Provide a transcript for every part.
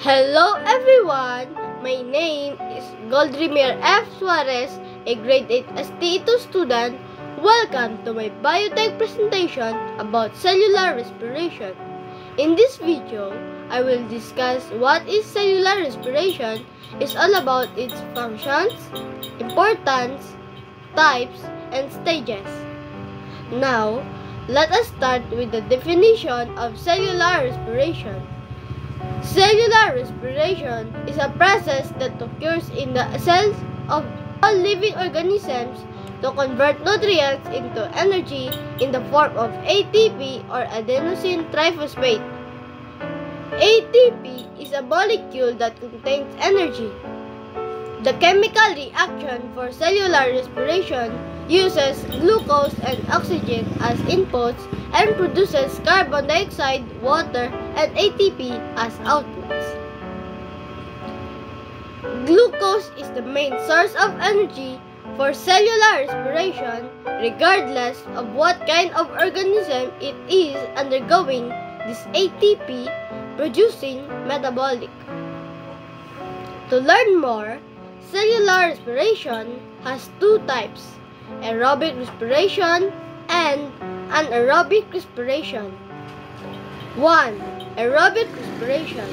Hello everyone! My name is Goldrimir F. Suarez, a grade 8 ST2 student. Welcome to my biotech presentation about cellular respiration. In this video, I will discuss what is cellular respiration, is all about its functions, importance, types, and stages. Now, let us start with the definition of cellular respiration. Cellular respiration is a process that occurs in the cells of all living organisms to convert nutrients into energy in the form of ATP or adenosine triphosphate. ATP is a molecule that contains energy. The chemical reaction for cellular respiration uses glucose and oxygen as inputs and produces carbon dioxide, water, and ATP as outputs. Glucose is the main source of energy for cellular respiration, regardless of what kind of organism it is undergoing this ATP producing metabolic. To learn more, cellular respiration has two types: aerobic respiration and anaerobic respiration. 1. Aerobic respiration.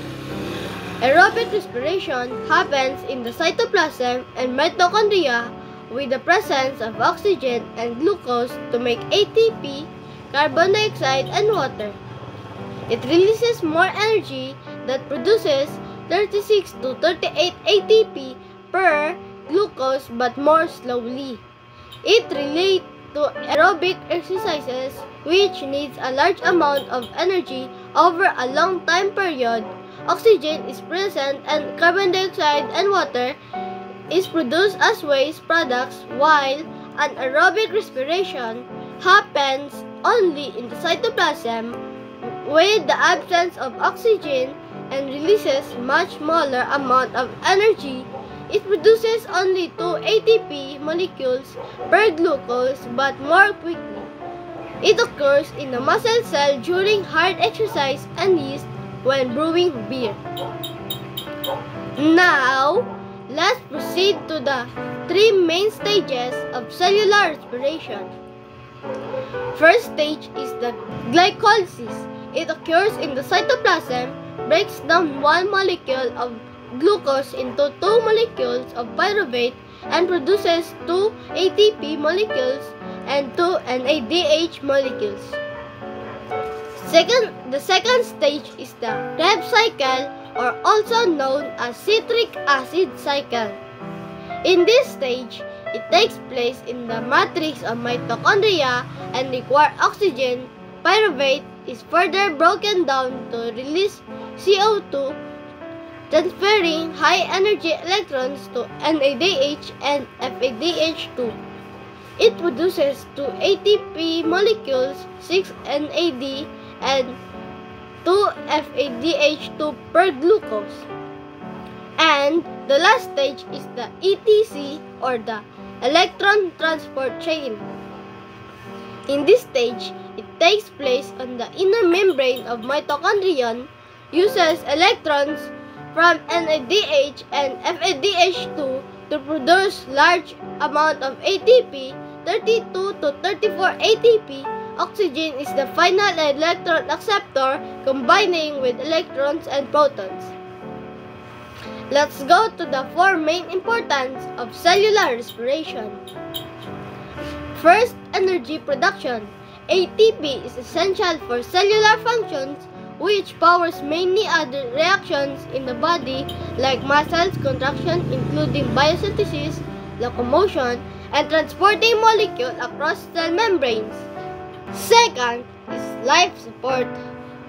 Aerobic respiration happens in the cytoplasm and mitochondria with the presence of oxygen and glucose to make ATP, carbon dioxide, and water. It releases more energy that produces 36 to 38 ATP per glucose but more slowly. It relates to aerobic exercises which needs a large amount of energy over a long time period. Oxygen is present and carbon dioxide and water is produced as waste products, while anaerobic respiration happens only in the cytoplasm with the absence of oxygen and releases much smaller amount of energy. It produces only 2 ATP molecules per glucose but more quickly. It occurs in the muscle cell during hard exercise and yeast when brewing beer. Now, let's proceed to the 3 main stages of cellular respiration. First stage is the glycolysis. It occurs in the cytoplasm, breaks down 1 molecule of glucose into 2 molecules of pyruvate and produces 2 ATP molecules and 2 NADH molecules. The second stage is the Krebs cycle, or also known as citric acid cycle. In this stage, it takes place in the matrix of mitochondria and requires oxygen. Pyruvate is further broken down to release CO2, transferring high-energy electrons to NADH and FADH2. It produces 2 ATP molecules, 6 NAD, and 2 FADH2 per glucose. And the last stage is the ETC, or the electron transport chain. In this stage, it takes place on the inner membrane of mitochondrion, uses electrons from NADH and FADH2 to produce large amount of ATP, 32 to 34 ATP. Oxygen is the final electron acceptor, combining with electrons and protons. Let's go to the 4 main importance of cellular respiration. First, energy production. ATP is essential for cellular functions, which powers many other reactions in the body like muscles contraction, including biosynthesis, locomotion, and transporting molecules across cell membranes. Second is life support,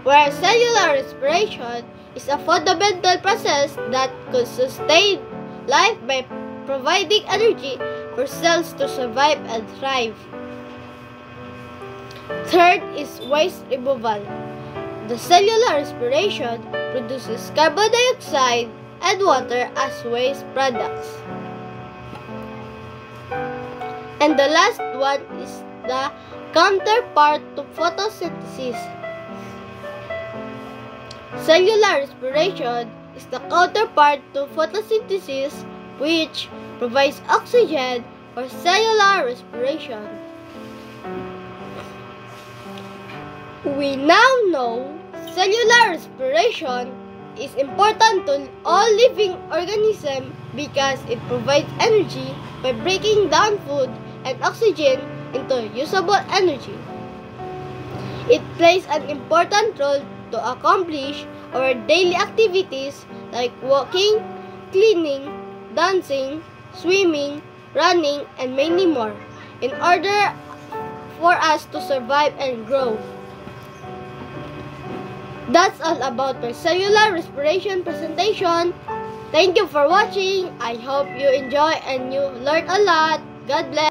where cellular respiration is a fundamental process that could sustain life by providing energy for cells to survive and thrive. Third is waste removal. The cellular respiration produces carbon dioxide and water as waste products. And the last one is the counterpart to photosynthesis. Cellular respiration is the counterpart to photosynthesis, which provides oxygen for cellular respiration. We now know cellular respiration is important to all living organisms because it provides energy by breaking down food and oxygen into usable energy. It plays an important role to accomplish our daily activities like walking, cleaning, dancing, swimming, running, and many more in order for us to survive and grow. That's all about my cellular respiration presentation. Thank you for watching. I hope you enjoy and you learned a lot. God bless.